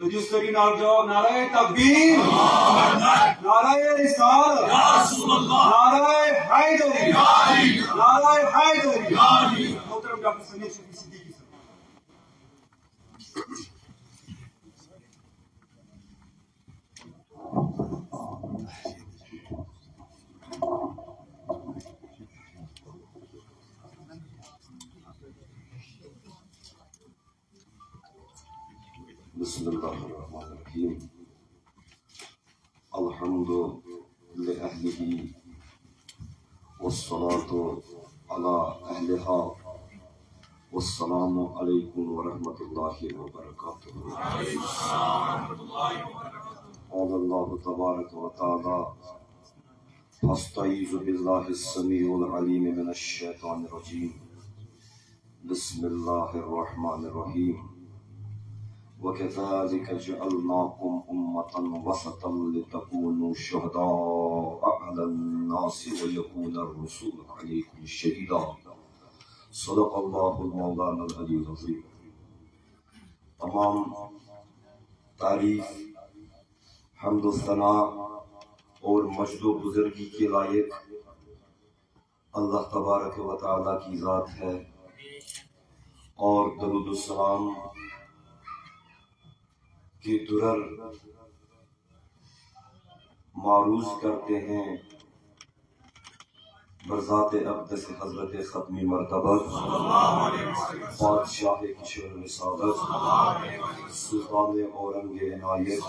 تو جس طریقے نال جواب نعرہ تکبیر، نعرہ رسالت، نعرہ حیدری، نعرہ حیدری۔ محترم ڈاکٹر سمیع شفیع صدیقی صاحب۔ بسم اللہ الرحمن الرحیم۔ الحمد لأہلہ والصلاة علی اہلہا والسلام علیکم ورحمۃ اللہ وبرکاتہ۔ قال اللہ تبارک و تعالی فاستعیذ باللہ السمیع العلیم من الشیطان الرجیم۔ بسم اللہ الرحمن الرحیم۔ وَكَذَلِكَ جَعَلْنَاكُمْ أُمَّةً وَسَطًا لِتَكُونُوا شُهَدَاءَ عَلَى النَّاسِ وَيَكُونَ الرَّسُولُ عَلَيْكُمْ شَهِيدًا۔ صدق اللہ مولانا العلی العظیم۔ تمام تعریف، حمد و ثنا اور مجد و بزرگی کے لائق اللہ تبارک و تعالیٰ کی ذات ہے، اور درود و سلام کہ درر معروض کرتے ہیں برذات اقدس حضرت ختمی مرتبہ بادشاہ کشور رسالت سلطان اورنگ عنایت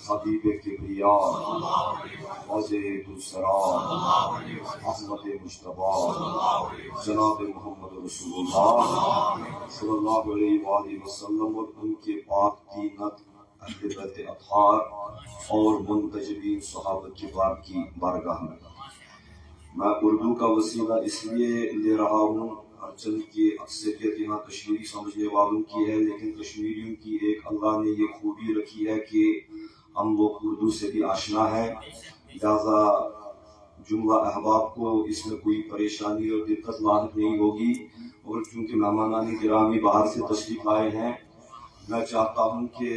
حبیب کبریا عزیز السرار احمد مجتبی جناب محمد رسول اللہ صلی اللہ علیہ وآلہ وسلم اور ان کے پاک تینت اہل بیت اطہار اور منتجبین صحابہ کبار کی بارگاہ میں میں اردو کا وسیلہ اس لیے لے رہا ہوں، اگرچہ کی اکثریت یہاں کشمیری سمجھنے والوں کی ہے، لیکن کشمیریوں کی ایک اللہ نے یہ خوبی رکھی ہے کہ ہم لوگ اردو سے بھی آشنا ہے، لہذا جملہ احباب کو اس میں کوئی پریشانی اور دقت لاحق نہیں ہوگی۔ اور چونکہ مہمانان گرامی باہر سے تشریف آئے ہیں، میں چاہتا ہوں کہ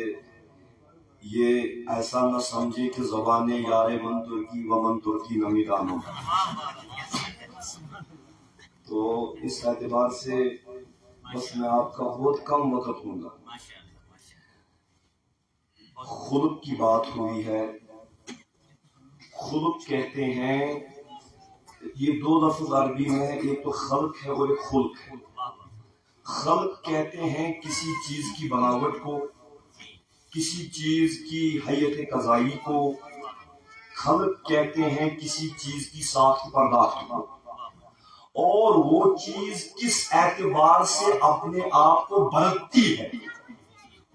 یہ ایسا نہ سمجھے کہ زبان یار من ترکی و من ترکی نمیدانوں، تو اس اعتبار سے بس میں آپ کا بہت کم وقت ہوں گا۔ خلق کی بات ہوئی ہے، خلق کہتے ہیں، یہ دو لفظ عربی میں ہے، ایک تو خلق ہے اور ایک خلق ہے۔ خلق کہتے ہیں کسی چیز کی بناوٹ کو، کسی چیز کی حیت قضائی کو، خلق کہتے ہیں کسی چیز کی ساخت پرداخت کو، اور وہ چیز کس اعتبار سے اپنے آپ کو برتتی ہے،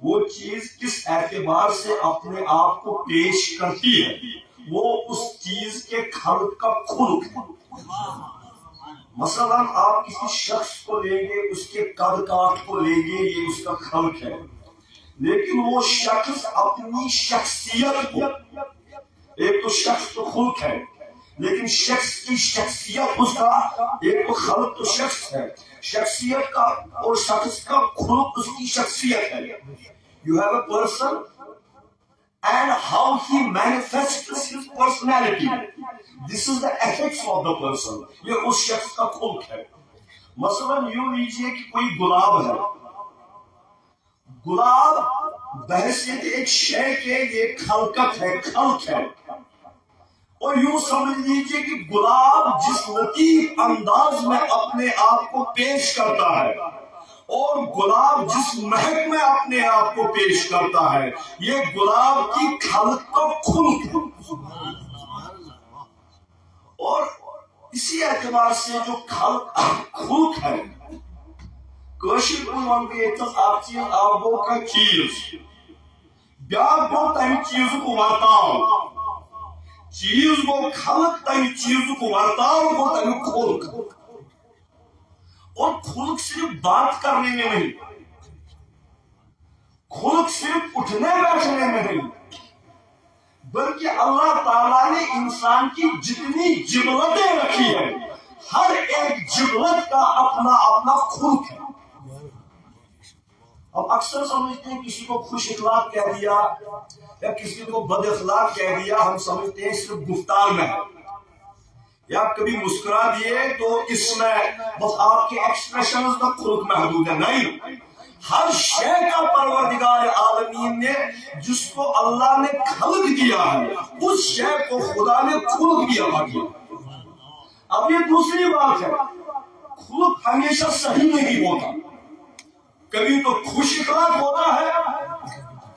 وہ چیز کس اعتبار سے اپنے آپ کو پیش کرتی ہے، وہ اس چیز کے خلق کا خلق ہے۔ مثلا آپ کسی شخص کو لیں گے، اس کے قد کاٹ کو لیں گے، یہ اس کا خلق ہے، لیکن وہ شخص اپنی شخصیت کو، ایک تو شخص تو خلق ہے، لیکن شخص کی شخصیت اس کا، ایک تو خلق تو شخص ہے، شخصیت کا اور شخص کا خلق اس کی شخصیت ہے۔ You have a person and how he manifests his personality. This is the ethics of the person. یہ اس شخص کا خلق ہے۔ مثلا یوں لیجئے کہ کوئی گلاب ہے، گلاب بحیثیت ایک شے کے یہ خلقت ہے، خلق ہے، اور یوں سمجھ لیجئے کہ گلاب جس لطیف انداز میں اپنے آپ کو پیش کرتا ہے اور گلاب جس مہک میں اپنے آپ کو پیش کرتا ہے، یہ گلاب کی خلق کا خلق ہے۔ اور اسی اعتبار سے جو خلق ہے، کاشر ون بیتس آپ چیز آپ گو کا چیز بیاکھ گو تمہ چیز کو ورتاو، چیز گو خلق، تمہ چیز کو ورتاو گو تمہ خلق۔ اور خلق صرف بات کرنے میں نہیں، خلق صرف اٹھنے بیٹھنے میں نہیں، بلکہ اللہ تعالیٰ نے انسان کی جتنی جبلتیں رکھی ہیں، ہر ایک جبلت کا اپنا اپنا خلق ہے، ہم اکثر سمجھتے ہیں کسی کو خوش اخلاق کہہ دیا یا کسی کو بد اخلاق کہہ دیا، ہم سمجھتے ہیں صرف گفتار میں ہے، یا کبھی مسکرا دیے تو اس میں بس آپ کے ایکسپریشنز کا خلق محدود ہے. نہیں، ہر شے کا پروردگار عالمین نے جس کو اللہ نے خلق کیا ہے اس شے کو خدا نے خلق بھی عطا کیا. اب یہ دوسری بات ہے، خلق ہمیشہ صحیح نہیں ہوتا، کبھی تو خوش اخلاق ہوتا ہے،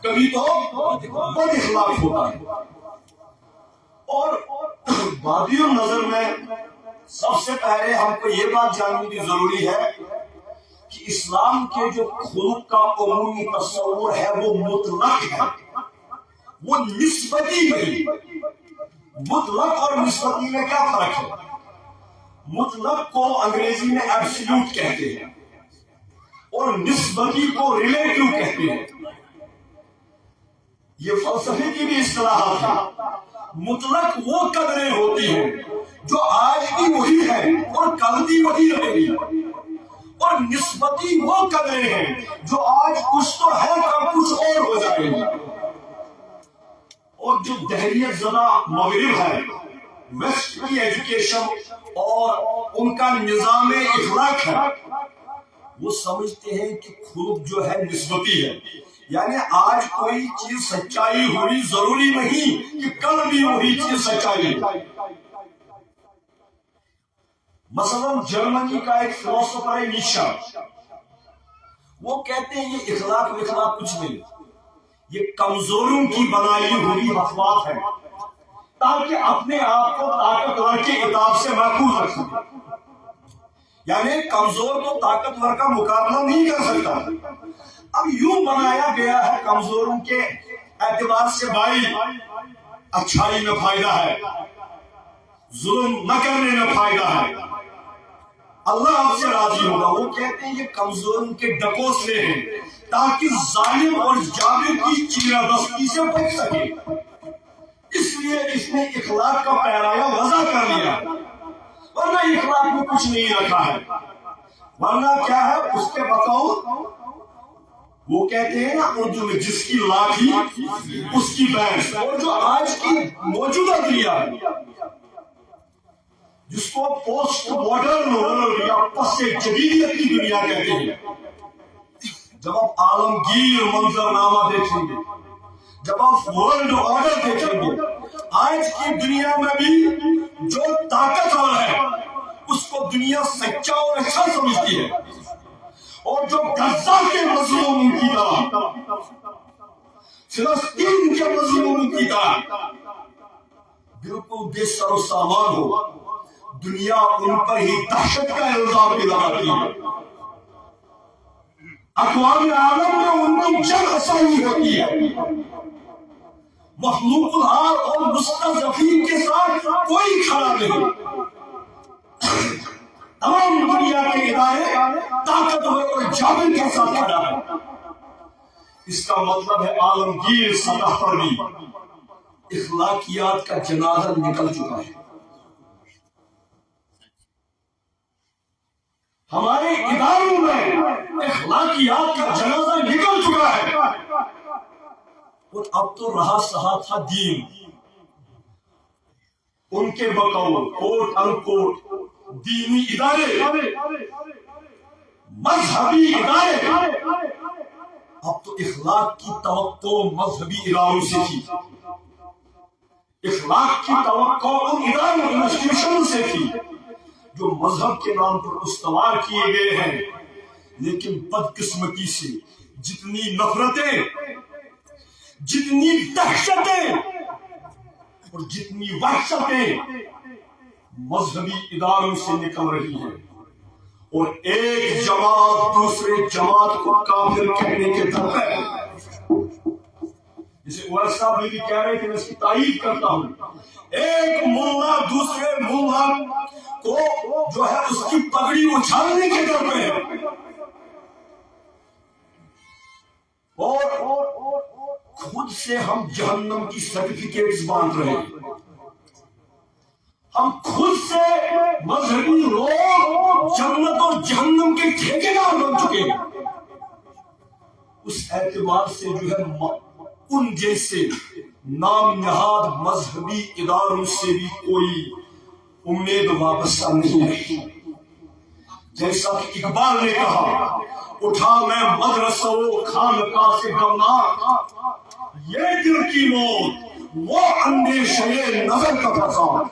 کبھی تو بد اخلاق ہوتا ہے. اور بادی النظر میں سب سے پہلے ہم کو یہ بات جاننے کی ضروری ہے کہ اسلام کے جو خلق کا عمومی تصور ہے وہ مطلق ہے، وہ نسبتی نہیں. مطلق اور نسبتی میں کیا فرق ہے؟ مطلق کو انگریزی میں ایبسلیوٹ کہتے ہیں اور نسبتی کو ریلیٹو کہتے ہیں. یہ فلسفے کی بھی اصطلاحات ہیں. مطلق وہ قدریں ہوتی ہیں جو آج بھی وہی ہے اور کل بھی وہی رہے گی، اور نسبتی وہ قدریں ہیں جو آج کچھ تو ہے کل کچھ اور ہو جائے گی. اور جو دہریت زدہ مغرب ہے، ویسٹ کی ایجوکیشن اور ان کا نظام اخلاق ہے، وہ سمجھتے ہیں کہ خلق جو ہے نسبتی ہے، یعنی آج کوئی چیز سچائی ہوئی ضروری نہیں کہ کل بھی وہی چیز سچائی ہے. مثلا جرمنی کا ایک فلسفر ہے نیچے، وہ کہتے ہیں یہ اخلاق کچھ نہیں، یہ کمزوروں کی بنائی ہوئی افواہ ہے تاکہ اپنے آپ کو طاقتور کے عتاب سے محفوظ رکھ سکے. یعنی کمزور تو طاقتور کا مقابلہ نہیں کر سکتا. اب یوں بنایا گیا ہے کمزوروں کے اعتبار سے، بھائی اچھائی میں فائدہ ہے، ظلم نہ کرنے میں فائدہ ہے، اللہ آپ سے راضی ہوگا. وہ کہتے ہیں یہ کمزوروں کے ڈکوسلے ہیں تاکہ ظالم اور جابر کی چیرہ دستی سے بچ سکے. اس لیے اس نے اخلاق کا پیرایا وضع کر لیا، ورنہ اخلاق میں کچھ نہیں رکھا ہے. ورنہ کیا ہے اس کے بقول وہ کہتے ہیں نا اردو میں، جس کی لاٹھی اس کی بھینس. اور جو آج کی موجودہ دنیا ہے جس کو پوسٹ ماڈرن یا پس جدیدیت کی دنیا کہتے ہیں، جب آپ عالمگیر منظرنامہ دیکھیں گے، جب آپ ورلڈ آرڈر دیکھیں گے، آج کی دنیا میں بھی جو طاقتور ہے اس کو دنیا سچا اور اچھا سمجھتی ہے، اور جو غزہ کے مظلوم کی طرح، فلسطین کے مظلوم کی طرح بالکل بے سر و سامان ہو، دنیا ان پر ہی دہشت کا الزام بھی لگاتی ہے. اقوام عالم میں ان کی جنگ آسانی ہوتی ہے. مخلوق الحال اور مستضعفین کے ساتھ کوئی کھڑا نہیں. تمام دنیا کے ادارے طاقتور اور جابر کے ساتھ کھڑا ہے. اس کا مطلب ہے عالمگیر سطح پر بھی اخلاقیات کا جنازہ نکل چکا ہے. ہمارے اداروں میں اخلاقیات کا جنازہ نکل چکا ہے، اور اب تو رہا سہا تھا دین. ان کے بقول کوٹ ان کوٹ دینی ادارے، مذہبی ادارے. اب تو اخلاق کی توقع مذہبی اداروں سے تھی، اخلاق کی توقع ان اداروں انسٹیٹیوشن سے تھی جو مذہب کے نام پر استوار کیے گئے ہیں. لیکن بدقسمتی سے جتنی نفرتیں، جتنی دہشتیں اور جتنی وحشتیں مذہبی اداروں سے نکل رہی ہیں، اور ایک جماعت دوسرے جماعت کو کافر کہنے کے در پہ، جسے اویس صاحب بھی کہہ رہے تھے، میں اس کی تائید کرتا ہوں، ایک ملا دوسرے ملا کو جو ہے اس کی پگڑی اچھالنے کے در پہ ہے. اور خود سے ہم جہنم کی سرٹیفکیٹس باندھ رہے ہیں. ہم خود سے مذہبی لوگ جنت اور جہنم کے ٹھیکیدار بن چکے ہیں. اس اعتبار سے جو ہے ان جیسے نام نہاد مذہبی اداروں سے بھی کوئی امید وابستہ نہیں رہی. جیسا کہ اقبال نے کہا، اٹھا میں مدرسہ و خانقاہ سے گمناک، یہ دل کی موت وہ اندیشہ نظر کا فساد.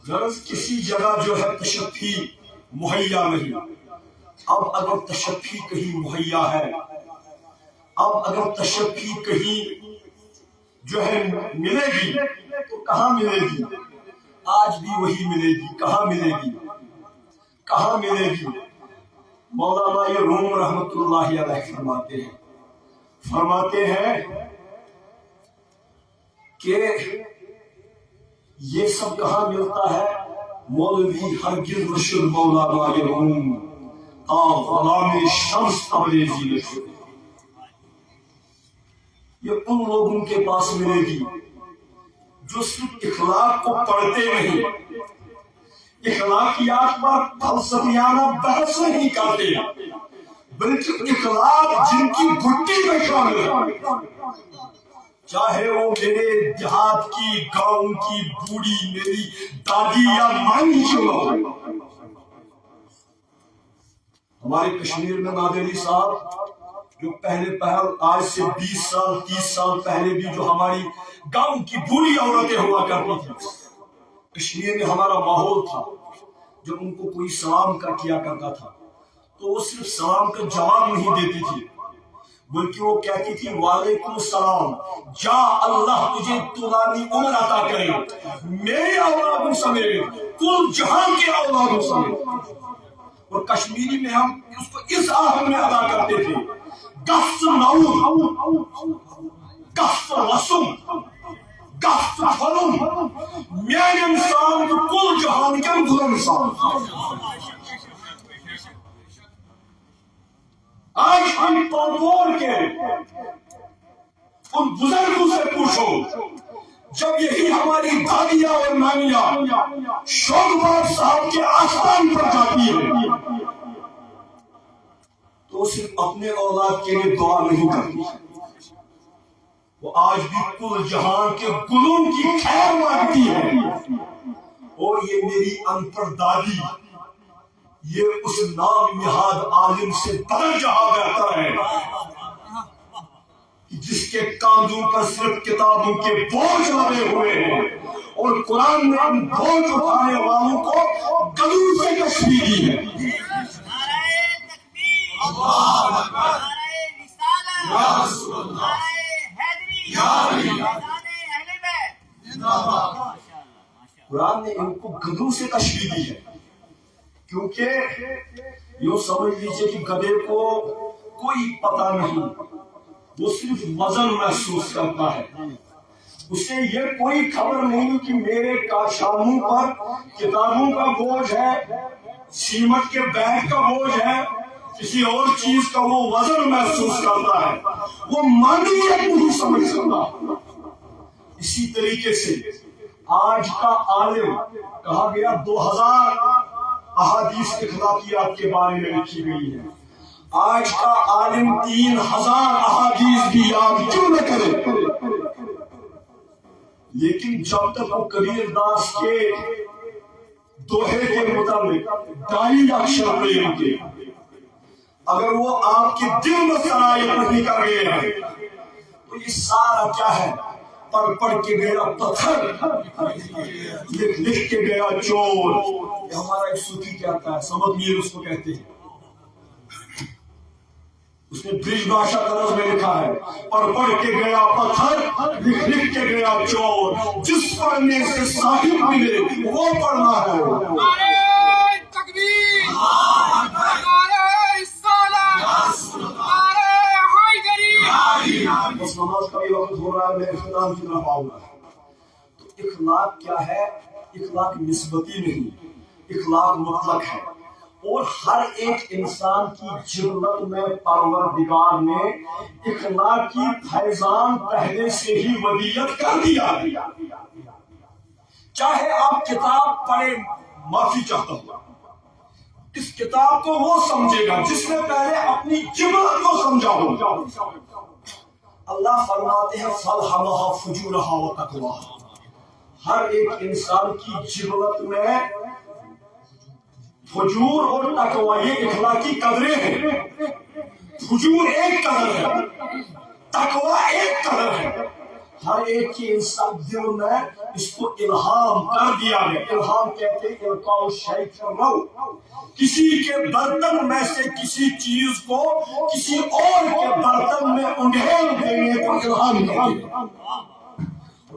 غرض کسی جگہ جو ہے تشفی مہیا نہیں. اب اگر تشفی کہیں مہیا ہے، اب اگر تشفی کہیں جو ہے ملے گی تو کہاں ملے گی؟ آج بھی وہی ملے گی. کہاں ملے گی؟ کہاں ملے گی؟ مولانا روم رحمت اللہ علیہ فرماتے ہیں کہ یہ سب کہاں ملتا ہے؟ مولوی ہرگز رشد مولانا روم تا غلام شمس تبریزی نشد. یہ ان لوگوں کے پاس ملے گی جو صرف اخلاق کو پڑھتے نہیں، اخلاقیات پر فلسفیانہ بحث نہیں کرتے، بلکہ اخلاق جن کی گھٹی میں شامل ہے. چاہے وہ میرے دیہات کی گاؤں کی بوڑھی میری دادی یا مانی کیوں ہو. ہمارے کشمیر میں نادری صاحب جو پہلے آج سے 20 سال 30 سال پہلے بھی جو ہماری گاؤں کی بوڑھی عورتیں ہوا کرتی تھی، کشمیر میں ہمارا ماحول تھا. جب ان کو کوئی سلام کا کیا کرتا تھا تو وہ صرف سلام کا جواب نہیں دیتی تھی، بلکہ وہ کہتی تھی وعلیکم السلام، جا اللہ تجھے طولانی عمر عطا کرے، میری اولادوں سمیت کل جہان کے اولادوں سمیت. اور کشمیری میں ہم اس کو اس آہنگ میں ادا کرتے تھے، گفت نعود، گفت رسم، گفت فلم، میان انسان کل جہان کے بلند انسان. آج ہم توڑ کے ان بزرگوں سے پوچھو، جب یہی ہماری دادیاں اور نانیاں شوق صاحب کے آستان پر جاتی ہے تو صرف اپنے اولاد کے لیے دعا نہیں کرتی، وہ آج بھی کل جہان کے گلوں کی خیر مانگتی ہے. اور یہ میری ان پڑھ دادی یہ اس نام نہاد عالم سے بدل جہاں بہتر ہے جس کے کاندھوں پر صرف کتابوں کے بوجھ لگے ہوئے ہیں، اور قرآن نے ان بوجھ اٹھانے والوں کو گلوں سے تشبیہ دی ہے. قرآن نے ان کو گدھوں سے تشبیہ دی ہے، کیونکہ یوں سمجھ لیجیے کہ گدھے کو کوئی پتہ نہیں، وہ صرف وزن محسوس کرتا ہے. اسے یہ کوئی خبر نہیں کہ میرے کاشانوں پر کتابوں کا بوجھ ہے، سیمنٹ کے بیگ کا بوجھ ہے، کسی اور چیز کا وہ وزن محسوس کرتا ہے، وہ معنویت نہیں سمجھ سکتا. اسی طریقے سے آج کا عالم کہا گیا 2000 احادیث اخلاقیات کے بارے میں لکھی گئی ہے. آج کا عالم 3000 احادیث بھی یاد کیوں نہ کرے، لیکن جب تک وہ کبیر داس کے دوہے کے مطابق ڈائی اکشر نہیں کے، اگر وہ آپ کے دل میں سرایت نہیں کر گئے ہیں تو یہ سارا کیا ہے؟ پڑھ کے گیا پتھر، لکھ کے گیا چور. یہ ہمارا ایک صوفی کہتا ہے، سبق میر اس کو کہتے ہیں، اس نے برج بھاشا طرز میں لکھا ہے، پڑھ کے گیا پتھر، لکھ کے گیا چور. جس پڑھنے سے صاحب ملے وہ پڑھنا ہے. نعرہ تکبیر، نعرہ رسالت، نعرہ حیدری. بس نماز کا بھی وقت ہو رہا ہے، میں اختتام کی طرف آؤں گا. تو اخلاق کیا ہے؟ اخلاق نسبتی نہیں، اخلاق مطلق ہے. اور ہر ایک انسان کی جبلت میں پروردگار نے اخلاق کی فیضان پہلے سے ہی ودیت کر دیا. چاہے آپ کتاب پڑھیں، معافی چاہتا ہوں، اس کتاب کو وہ سمجھے گا جس نے پہلے اپنی جبلت کو سمجھا ہو. اللہ فرماتے ہیں فَالْهَمَهَا فُجُورَهَا وَتَقْوَاهَا. ہر ایک انسان کی جبلت میں فجور اور تقوی یہ اخلاقی قدریں ہیں. فجور ایک قدر ہے, تقوی ایک قدر ہے. ہر ایک کی انسان دل میں اس کو الہام کر دیا گیا. الہام کہتے ہیں القاء الشیء فی الروح. کسی کے برتن میں سے کسی چیز کو کسی اور کے برتن میں انڈھیل دینے کو الہام کہتے ہیں.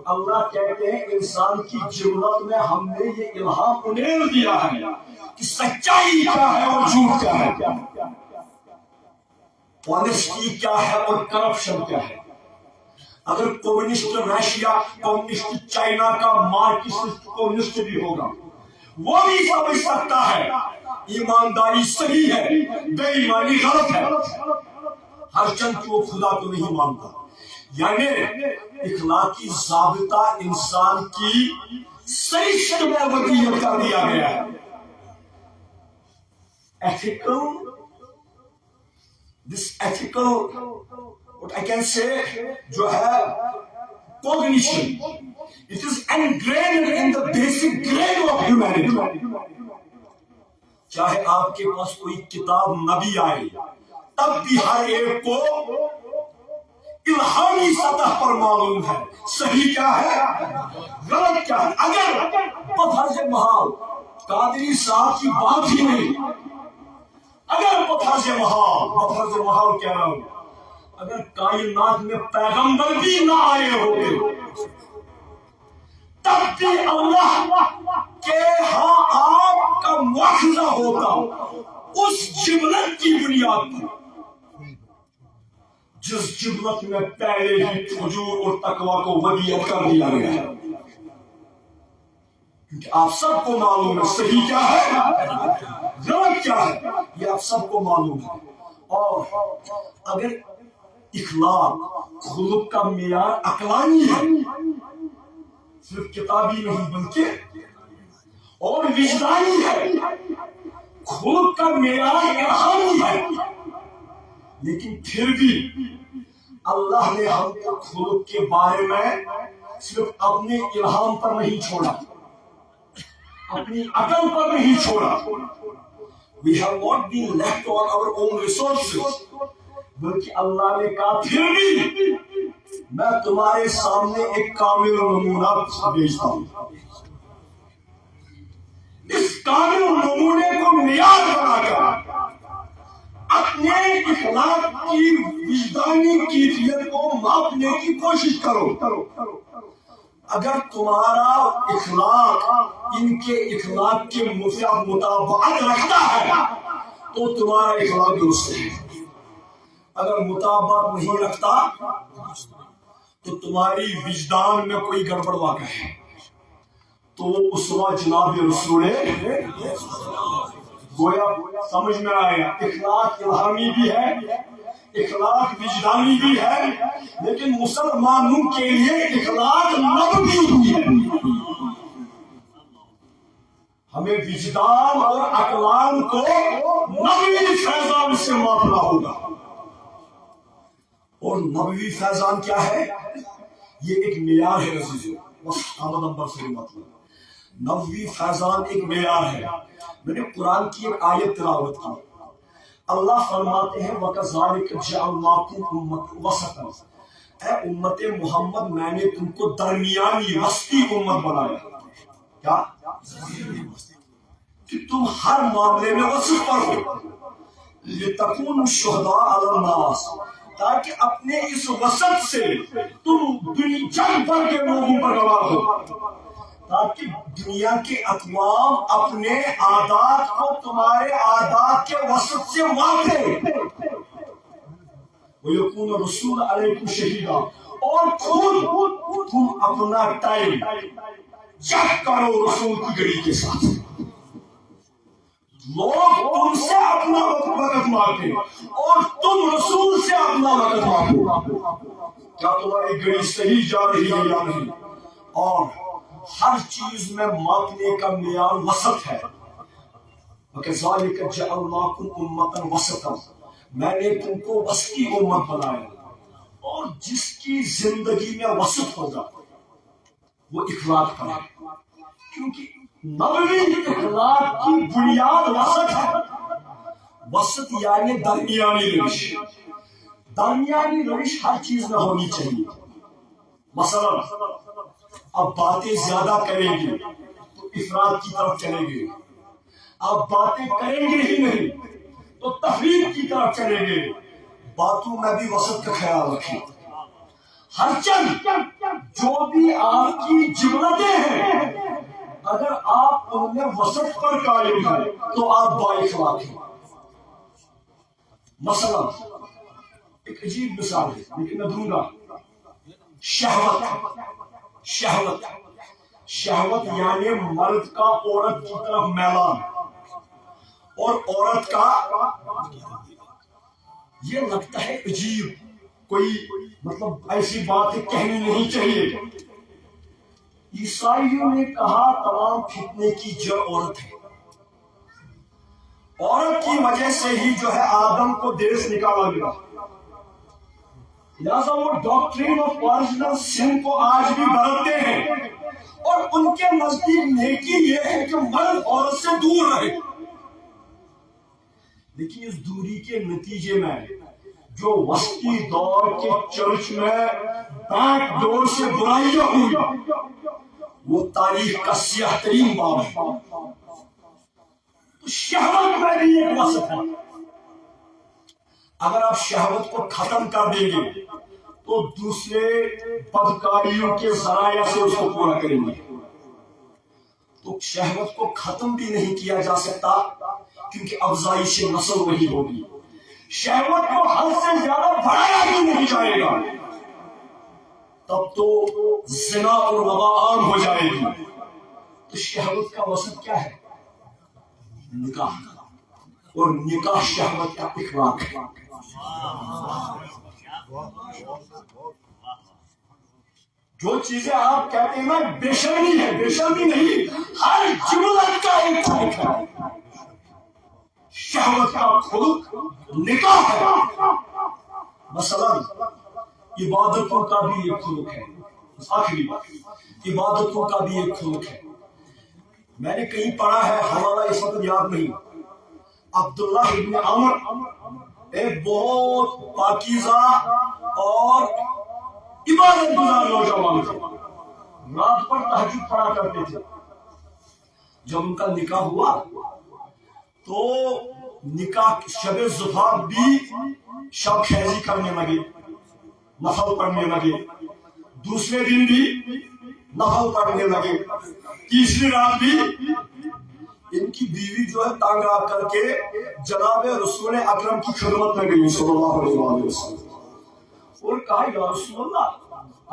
اللہ کہتے ہیں انسان کی جبلت میں ہم نے یہ الہام انڈھیل دیا ہے کہ سچائی کیا ہے اور جھوٹ کیا ہے, آنیسٹی کیا ہے اور کرپشن کیا ہے. اگر کمیونسٹ رشیا, کمیونسٹ چائنا کا مارکسسٹ کمیونسٹ بھی ہوگا, وہ بھی سمجھ سکتا ہے ایمانداری صحیح ہے, بے ایمانی غلط ہے, ہر چند کو خدا کو نہیں مانتا. یعنی اخلاقی ضابطہ انسان کی سرشت میں وضعیت کر دیا گیا ہے. ethical what I can say جو ہے cognition, it is ingrained in the basic grain of humanity. چاہے آپ کے پاس کوئی کتاب نہ بھی آئے تب بھی ہر ایک کو الہامی سطح پر معلوم ہے صحیح کیا ہے غلط کیا ہے. اگر بفرض محال قادری صاحب کی بات ہی نہیں, اگر بفرض محال کہہ رہا ہوں, اگر کائنات میں پیغمبر بھی نہ آئے ہوتے تب بھی اللہ کے ہاں آپ کا مواخذہ ہوتا اس جبلت کی بنیاد پر جس جبلت میں پہلے ہی فجور اور تقوی کو ودیعت کر دیا گیا ہے. کیونکہ آپ سب کو معلوم ہے صحیح کیا ہے غلط کیا ہے, یہ آپ سب کو معلوم ہے. اور اگر اخلاق خلق کا معیار عقلانی ہے, صرف کتابی نہیں بلکہ اور وجدانی ہے, خلق کا معیار الہامی ہے, لیکن پھر بھی اللہ نے ہم کو خلق کے بارے میں صرف اپنے الہام پر نہیں چھوڑا, اپنی عقل پر نہیں چھوڑا. We have not been left on our own resources. بلکہ اللہ نے کہا پھر بھی میں تمہارے سامنے ایک کامل نمونہ بھیجتا ہوں. اس کامل نمونے کو معیار بنا کر اپنے اخلاق کی وجدانی کیفیت کو ماپنے کی کوشش کرو. اگر تمہارا اخلاق ان کے اخلاق کے مطابقت رکھتا ہے تو تمہارا اخلاق درست ہے. اگر مطابقت نہیں رکھتا تو تمہاری وجدان میں کوئی گڑبڑ واقع ہے. تو اسوا جناب رسول گویا سمجھ میں آیا اخلاق الہامی بھی ہے, اخلاق وجدانی بھی ہے, لیکن مسلمانوں کے لیے اخلاق نبوی بھی ہے. ہمیں وجدان اور عقلان کو نبوی فیضان سے معاملہ ہوگا. اور نبوی فیضان کیا ہے؟ یہ ایک معیار ہے عزیزو, بس احمد نمبر سے مطلب نبوی فیضان ایک معیار ہے. میں نے قرآن کی ایک آیت تلاوت کی. اللہ فرماتے ہیں وَكَذَلِكَ جَعَلْنَاكُمْ أُمَّةً وَسَطًا, اے امت محمد میں نے تم کو درمیانی وسطی امت بنایا. کیا کہ تم ہر معاملے میں وسط پر ہو. لِتَكُونُوا شُهَدَاءَ عَلَى النَّاسِ, تاکہ اپنے اس وسط سے تم جگ بھر کے لوگوں پر گواہ ہو, تاکہ دنیا کے اقوام اپنے عادات کو تمہارے عادات کے وسط سے واقع وَيَكُونَ الرَّسُولُ عَلَيْكُمْ شَهِيدًا, اور خود تم اپنا ٹائم چیک کرو رسول کی گھڑی کے ساتھ. لوگ تم سے اپنا وقت مانگتے اور تم رسول سے اپنا وقت مانگو. کیا تمہاری گھڑی صحیح جا رہی ہے یا نہیں؟ اور ہر چیز میں ماپنے کا معیار وسط ہے. وَكَذَلِكَ جَعَلْنَاكُمْ أُمَّةً وَسَطًا، میں نے تم کو وسطی امت بنایا، اور جس کی زندگی میں وسط ہوگا وہ اخلاق کا ہے، کیونکہ نبوی اخلاق کی بنیاد وسط ہے۔ وسط یعنی درمیانی روش، درمیانی روش ہر چیز میں ہونی چاہیے۔ مثلا اب باتیں زیادہ کریں گے تو افراد کی طرف چلیں گے، اب باتیں کریں گے ہی نہیں تو تفریق کی طرف چلیں گے۔ باتوں میں بھی وسط کا خیال رکھیں۔ ہر چند جو بھی آپ کی جملتیں ہیں اگر آپ ان میں وسط پر قائم ہیں تو آپ با اخلاق ہیں۔ مثلا ایک عجیب مثال ہے لیکن میں دوں گا، شہوت یعنی مرد کا عورت کی طرف میلان، اور عورت کا یہ لگتا ہے عجیب، کوئی مطلب ایسی بات کہنی نہیں چاہیے۔ عیسائیوں نے کہا تمام فتنے کی جڑ عورت ہے، عورت کی وجہ سے ہی جو ہے آدم کو دیر سے نکالا گیا، لہذا وہ ڈاکٹرین آف اوریجنل سن کو آج بھی برتتے ہیں، اور ان کے نزدیک نیکی یہ ہے کہ مرد عورت سے دور رہے۔ لیکن اس دوری کے نتیجے میں جو وسطی دور کے چرچ میں بیک ڈور سے برائیاں ہوئی وہ تاریخ کا سیاہ ترین باب ہے۔ تو شہوت میں بھی ایک وسط ہے، اگر آپ شہوت کو ختم کر دیں گے تو دوسرے بدکاریوں کے ذرائع سے اس کو پورا کریں گے۔ تو شہوت کو ختم بھی نہیں کیا جا سکتا کیونکہ افزائش نسل وہی ہوگی، شہوت کو حد سے زیادہ بڑھایا بھی نہیں جائے گا، تب تو زنا اور وبا عام ہو جائے گی۔ تو شہوت کا وسط کیا ہے؟ نکاح، اور نکاح شہوت کا اخلاق ہے۔ جو چیزیں آپ کہتے ہیں نا بے شرمی ہے، بے شرمی نہیں، ہر جملت کا ایک خلق ہے۔ شہوت کا خلق نکاح ہے۔ مثلا عبادتوں کا بھی ایک خلق ہے، آخری بات، عبادتوں کا بھی ایک خلق ہے۔ میں نے کہیں پڑھا ہے، حوالہ اس وقت یاد نہیں، عبداللہ ابن عمر ایک بہت پاکیزہ اور عبادت گزار نوجوان تھے، رات پر تہجد پڑھا کرتے تھے۔ جب ان کا نکاح ہوا تو نکاح شب زفاف بھی شب خیزی کرنے لگے، نفل پڑھنے لگے، دوسرے دن بھی نفل پڑھنے لگے، تیسری رات بھی ان کی بیوی جو ہے تانگ آ کر کے جناب رسول اکرم کی خدمت میں گئی صلی اللہ علیہ وسلم، اور کہا یا رسول اللہ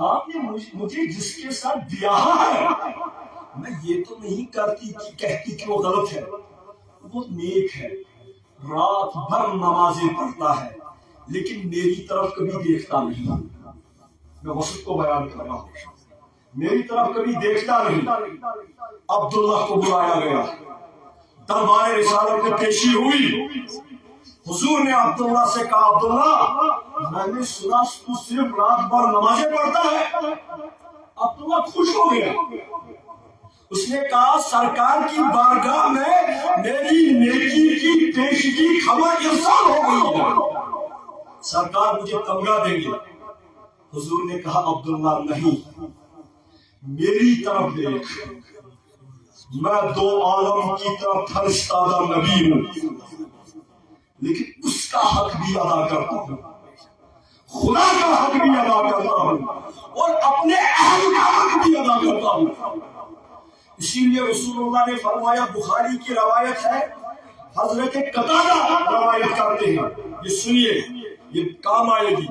آپ نے مجھے جس کے ساتھ بیاہ ہے میں یہ تو نہیں کہتی کہ وہ غلط ہے، وہ نیک ہے، رات بھر نمازیں پڑھتا ہے، لیکن میری طرف کبھی دیکھتا نہیں۔ میں وسط کو بیان کر رہا ہوں، میری طرف کبھی دیکھتا نہیں۔ عبداللہ کو بلایا گیا، دربار رسالت میں پیشی ہوئی، حضور نے عبداللہ سے کہا عبداللہ میں نے سنا تو صرف رات بھر نمازیں پڑھتا ہے۔ عبداللہ خوش ہو گیا، اس نے کہا سرکار کی بارگاہ میں میری نیکی کی پیشگی خبر ارسال ہو گئی ہے، سرکار مجھے تمغہ دیں گے۔ حضور نے کہا عبداللہ نہیں، میری طرف دیکھ، میں دو عالم کی طرف فرستادہ نبی ہوں، لیکن اس کا حق بھی ادا کرتا ہوں، خدا کا حق بھی ادا کرتا ہوں، اور اپنے اہل کا حق بھی ادا کرتا ہوں۔ اسی لیے رسول اللہ نے فرمایا، بخاری کی روایت ہے، حضرت قتادہ روایت کرتے ہیں، یہ سنیے یہ کام آئے گی۔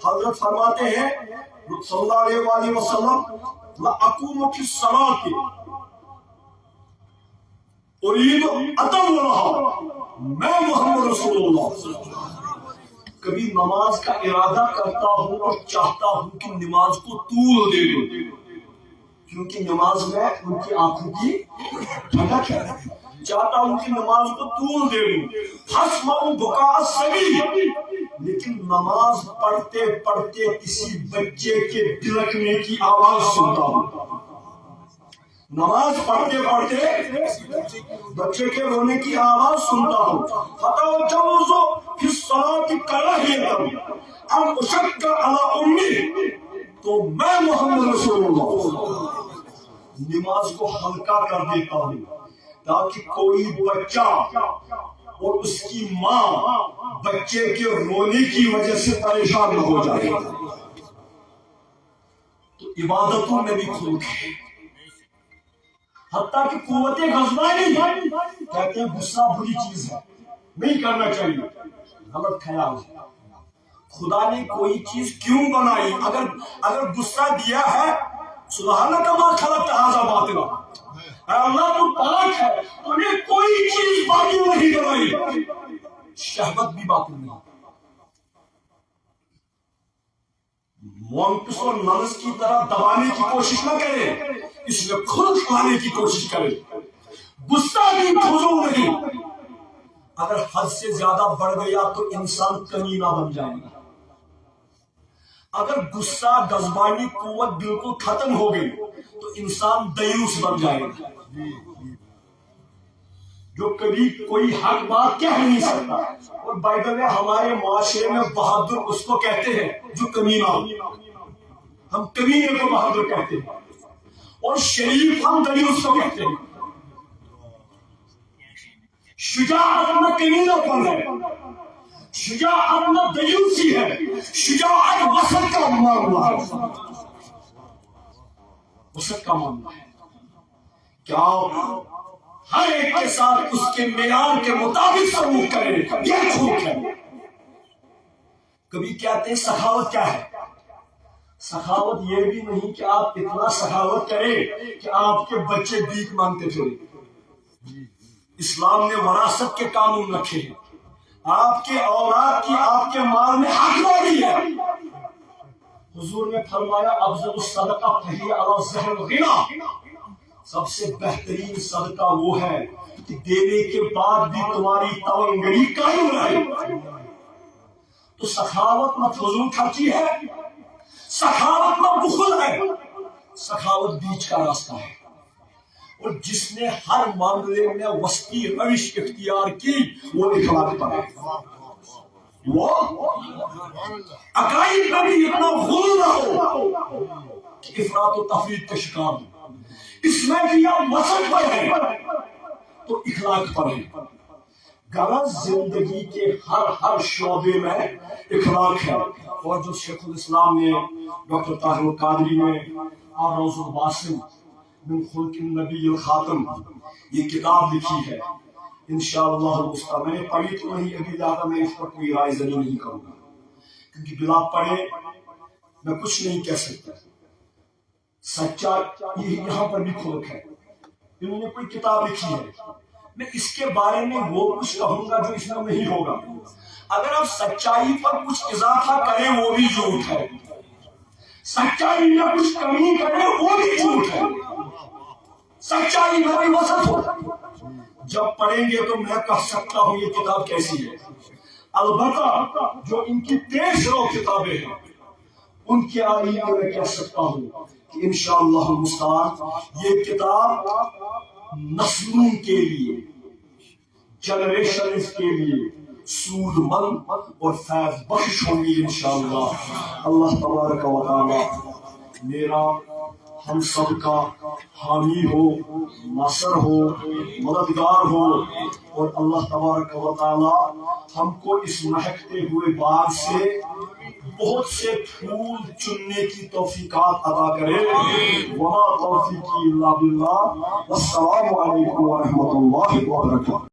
حضرت فرماتے ہیں صلی اللہ علیہ وآلہ وسلم لَأَقُومُ فِي الصَّلَاةِ اُرِيدُ أَطَوَّلَهَا، میں محمد رسول اللہ کبھی نماز کا ارادہ کرتا ہوں اور چاہتا ہوں کہ نماز کو طول دے دوں، کیونکہ نماز میں ان کی آنکھوں کی ٹھنڈک ہے، چاہتا ہوں کہ نماز کو طول دے لوں، فاسمعوا بکاء الصبی، لیکن نماز پڑھتے پڑھتے کسی بچے کے بلکنے کی آواز سنتا ہوں، نماز پڑھتے پڑھتے بچے کے رونے کی آواز سنتا ہوں، فتوجوز فی الصلاۃ کراہیۃ ان اشق علی امی، تو میں محمد رسول اللہ نماز کو ہلکا کر دیتا ہوں تاکہ کوئی بچہ اور اس کی ماں بچے کے رونے کی وجہ سے پریشان نہ ہو جائے۔ تو عبادتوں میں بھی خلق ہے، حتیٰ کہ قوت غضبانی کہتے ہیں غصہ بری چیز ہے، نہیں کرنا چاہیے، غلط خیال ہے۔ خدا نے کوئی چیز کیوں بنائی؟ اگر غصہ دیا ہے، سبحانک ما خلقت ھذا باطلا، اے اللہ تو پاک ہے، تو نے کوئی چیز باطل نہیں بنائی، شہوت بھی باطل نہیں۔ مونکس اور ننس کی طرح دبانے کی کوشش نہ کرے، اس میں خلق لانے کی کوشش کرے۔ غصہ بھی فضول نہیں، اگر حد سے زیادہ بڑھ گیا تو انسان کمینہ بن جائے گا۔ اگر غصہ غضبانی قوت بالکل ختم ہو گئی تو انسان دیوس بن جائے گا، جو کبھی کوئی حق بات کہہ نہیں سکتا۔ اور بائبل میں ہمارے معاشرے میں بہادر اس کو کہتے ہیں جو کمینہ ہو، ہم کمینے کو بہادر کہتے ہیں، اور شریف ہم دیوس کو کہتے ہیں۔ شجاعت میں کمینہ پن ہے، شجاعت میں دیوسی ہے، شجاعت وسط کا معاملہ ہے، وسط کا معاملہ ہے کہ آپ ہر ایک کے ساتھ اس کے معیار کے مطابق سلوک کریں، یہ خلق ہے۔ کبھی کہتے ہیں سخاوت کیا ہے؟ سخاوت یہ بھی نہیں کہ آپ اتنا سخاوت کریں کہ آپ کے بچے بھیک مانگتے پھریں۔ اسلام نے وراثت کے قانون رکھے ہیں، آپ کے اولاد کی آپ کے مال میں حق داری ہے۔ حضور نے فرمایا افضل الصدقہ فہی علی ظہر الغنی، سب سے بہترین صدقہ وہ ہے کہ دینے کے بعد بھی تمہاری توانگری قائم رہے۔ تو سخاوت نہ فضول خرچی ہے، سخاوت نہ بخل ہے، سخاوت بیچ کا راستہ ہے۔ اور جس نے ہر معاملے میں وسطی روش اختیار کی وہ اخلاق پر ہے، وہ عقائد میں بھی اتنا غلو نہ ہو کہ افراط و تفریط کا شکار ہو، اس میں بھی آپ وسط پر ہیں تو اخلاق پر ہیں۔ غرض زندگی کے ہر شعبے میں اخلاق ہے۔ اور جو شیخ الاسلام نے ڈاکٹر طاہر القادری نے روض الباسم من خلق النبی الخاتم یہ کتاب لکھی ہے، انشاءاللہ المستعان میں نے پڑھی تو نہیں ابھی، لہٰذا میں اس پر کوئی رائے زنی نہیں کروں گا، کیونکہ بلا پڑھے میں کچھ نہیں کہہ سکتا۔ سچا یہاں پر بھی خلق ہے، انہوں نے کوئی کتاب لکھی ہے، میں اس کے بارے میں وہ کچھ کہوں گا جو اس میں نہیں ہوگا۔ اگر آپ سچائی پر کچھ اضافہ کریں وہ بھی جھوٹ ہے، سچائی میں کچھ کمی کریں وہ بھی جھوٹ ہے، سچائی میں بھی وسط ہو۔ جب پڑھیں گے تو میں کہہ سکتا ہوں یہ کتاب کیسی ہے۔ البتہ جو ان کی پیش رو کتابیں ہیں ان کے آئینے میں کہہ سکتا ہوں کہ انشاءاللہ المستعان یہ کتاب نسلوں کے لیے، جنریشنز کے لیے سود مند اور فیض بخش ہوں گی انشاءاللہ۔ اللہ تبارک و تعالی میرا ہم سب کا حامی ہو، ناصر ہو، مددگار ہو، اور اللہ تبارک و تعالی ہم کو اس مہکتے ہوئے باغ سے بہت سے پھول چننے کی توفیقات عطا کرے۔ وما توفیقی الا باللہ، والسلام علیکم ورحمۃ اللہ وبرکاتہ۔